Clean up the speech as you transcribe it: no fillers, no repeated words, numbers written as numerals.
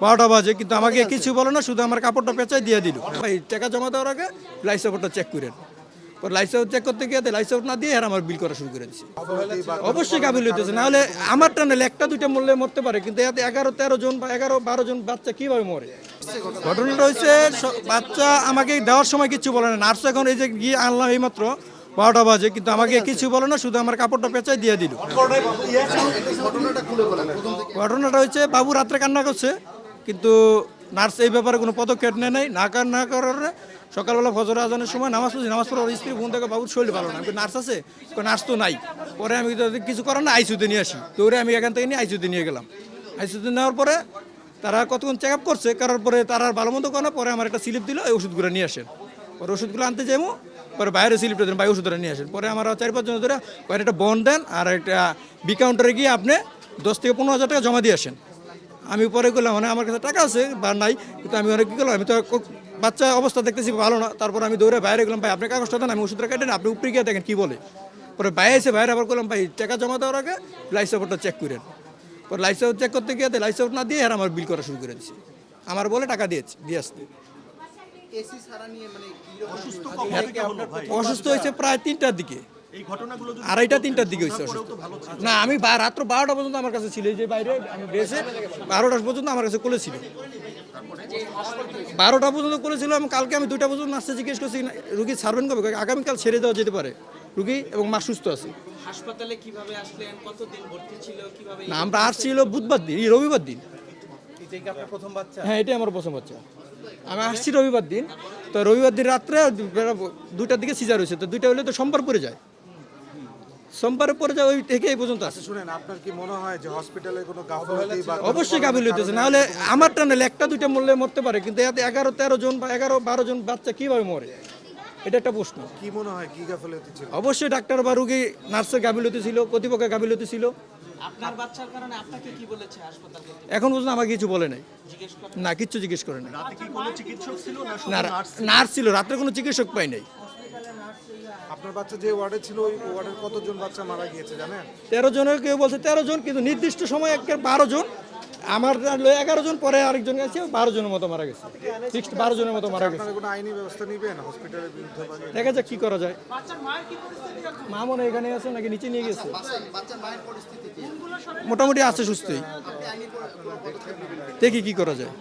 12টা বাজে, কিন্তু আমাকে কিছু বলে না, শুধু আমার কাপড়টা পেঁচাই দিয়ে দিল। ভাই টাকা জমা দেওয়ার আগে লাইফ সাপোর্টটা চেক করেন। পরে লাইফ সাপোর্ট চেক করতে গিয়ে লাইফ সাপোর্ট না দিয়ে আর আমার বিল করা শুরু করে দিচ্ছে। অবশ্যই কাবিল হইতেছে, নাহলে আমারটা নাহলে একটা দুইটা মরলে মরতে পারে, কিন্তু এতে 11-13 জন বা 11-12 জন বাচ্চা কিভাবে মরে? ঘটনাটা হচ্ছে বাচ্চা আমাকে দেওয়ার সময় কিছু বলে না, নার্স এখন এই যে গিয়ে আনলাম এইমাত্র 12টা বাজে, কিন্তু আমাকে কিছু বলে না, শুধু আমার কাপড়টা পেঁচাই দিয়ে দিল। ঘটনাটা হচ্ছে বাবু রাত্রে কান্না করছে, কিন্তু নার্স এই ব্যাপারে কোনো পদক্ষেপ নেয় নাই। না করার সকালবেলা ফজর আজানের সময় নামাজ পড়ে ওর স্ত্রী ফোন থেকে বাবুর শরীর ভালো না, নার্স আছে, নার্স তো নাই। পরে আমি কিছু করার না আইসিইউতে নিয়ে আসি, তো ওরে আমি এখান থেকে নিয়ে আইসিইউতে নিয়ে গেলাম। আইসিইউতে নেওয়ার পরে তারা কতক্ষণ চেক আপ করছে, করার পরে তারা আর ভালো মতো করে না, পরে আমার একটা স্লিপ দিল, এই ওষুধগুলো নিয়ে আসেন। পরে ওষুধগুলো আনতে যাবো, পরে বাইরে স্লিপটা দেন, ভাই ওষুধটা নিয়ে আসেন। পরে আমার 4-5 জন ধরে পরে একটা বন্ড দেন, আর একটা বি কাউন্টারে গিয়ে আপনি 10-15 হাজার টাকা জমা দিয়ে আসেন। আমি পরে করলাম, মানে আমার কাছে টাকা আছে বা নাই, কিন্তু আমি অনেক কী করলাম, আমি তো বাচ্চা অবস্থা দেখতেছি ভালো না। তারপর আমি দৌড়ে বাইরে গেলাম, ভাই আপনি কাগজটা দেন, আমি ওষুধটা কেটেন, আপনি উপরে গিয়ে দেখেন কী বলে। পরে বাইরে এসে বাইরে আবার করলাম, ভাই টাকা জমা দেওয়ার আগে লাইফ সাপোর্টটা চেক করেন। পরে লাইফ সাপোর্ট চেক করতে গিয়ে লাইফ সাপোর্ট না দিয়ে আর আমার বিল করা শুরু করে দিচ্ছে। আমার বলে টাকা দিয়ে আসতে। অসুস্থ হয়েছে প্রায় 3টার দিকে, 2:30-3টার দিকে হয়েছে অসুস্থ। না, আমি রাত্র 12টা পর্যন্ত আমার কাছে ছিল, এই যে বাইরে আমি ড্রেসে 12টা পর্যন্ত আমার কাছে কোলে ছিল। 12টা পর্যন্ত করেছিল। আমি কালকে 2টা পর্যন্ত নার্সে জিজ্ঞেস করছি রুগী ছাড়বেন কবে, আগামীকাল ছেড়ে দেওয়া যেতে পারে, রুগী এবং মা সুস্থ আছে। হাসপাতালে কিভাবে আসলেন, কতদিন ভর্তি ছিল, কিভাবে? না, আমরা আসছিল বুধবার দিন, রবিবার দিন। এটাই কি আপনার প্রথম বাচ্চা? হ্যাঁ, এটাই আমার প্রথম বাচ্চা। আমি আসছি রবিবার দিন, তো রবিবার দিন রাত্রে 2টার দিকে সিজার হয়েছে, তো 2টা হলে তো সোমবার পরে যায়, সোমবারে পরে যায়, ওই থেকে এই পর্যন্ত আসে। শুনেন, আপনার কি মনে হয় যে হসপিটালে কোনো গাফিলতি বা অবশ্যই কাবিল হইতেছে, নাহলে আমারটা নাহলে একটা দুইটা মরলে মরতে পারে, কিন্তু এতে 11-13 জন বা 11-12 জন বাচ্চা কিভাবে মরে? এটা একটা প্রশ্ন। কি মনে হয় কি গাফিলতি ছিল? অবশ্যই ডাক্তার বা রুগী নার্সের গাফিলতি ছিল, কর্তৃপক্ষের গাফিলতি ছিল। আপনার বাচ্চার কারণে আপনাকে কি বলেছে হাসপাতাল থেকে? এখন পর্যন্ত আমাকে কিছু বলে নাই, জিজ্ঞেস করেন? না কিচ্ছু জিজ্ঞেস করে নাই। রাতে কি কোনো চিকিৎসক ছিল না শুধু না, নার্স? নার্স ছিল, রাত্রে কোনো চিকিৎসক পাই নাই। আপনার বাচ্চা যে ওয়ার্ডে ছিল ওই ওয়ার্ডের কতজন বাচ্চা মারা গিয়েছে জানেন? 13 জনের, কেউ বলছে 13 জন, কিন্তু নির্দিষ্ট সময় 12 জন। আমার 11 জন, পরে আরেকজন গেছে, 12 জনের মতো মারা গেছে, ফিক্সড 12 জনের মতো মারা গেছে। আপনারা কোনো আইনি ব্যবস্থা নেবেন হসপিটালের বিরুদ্ধে? দেখা যাক কি করা যায়। মা মনে হয় এখানে আছে নাকি নিচে নিয়ে গেছে? মোটামুটি আছে সুস্থই, দেখি কি করা যায়।